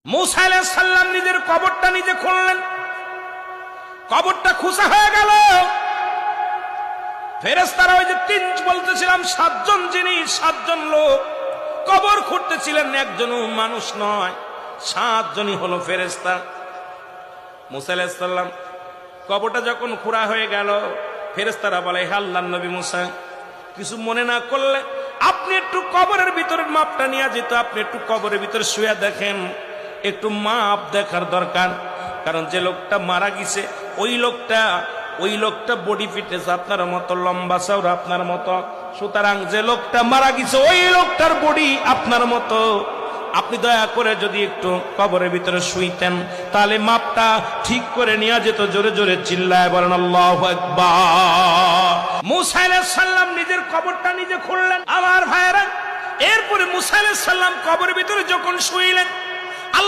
মুসা আলাইহিস সালাম নিজের কবরটা নিজে খুললেন। কবরটা খোঁচা হয়ে গেল। ফেরেশতারা ওই যে তিন বলতেছিলাম সাতজন জিনিস, সাতজন লোক কবর খুঁড়তেছিলেন, একজনও মানুষ নয়, সাতজনই হলো ফেরেশতা। মুসা আলাইহিস সালাম কবরটা যখন খোঁড়া হয়ে গেল, ফেরেশতারা বলে, হে আল্লাহর নবী মুসা, কিছু মনে না করলে আপনি একটু কবরের ভিতরের মাপটা নিয়ে যেত, আপনি একটু কবরের ভিতরে শুয়ে দেখেন, একটু মাপ দেখার দরকার। কারণ যে লোকটা মারা গেছে ওই লোকটা বডি ফিটনেস আপনার মতো, লম্বা চওড়া আপনার মতো, সুতরাং যে লোকটা মারা গেছে ওই লোকটার বডি আপনার মতো। আপনি দয়া করে যদি একটু কবরের ভিতরে শুইতেন তাহলে মাপটা ঠিক করে নিয়ে যেত। জোরে জোরে চিল্লায় বলেন আল্লাহু আকবার। মুসা আলাইহিস সালাম নিজের কবরটা নিজে খুললেন। আমার ভাইয়েরা, এরপরে মুসা আলাইহিস সালাম কবরের ভিতরে যখন শুইলেন,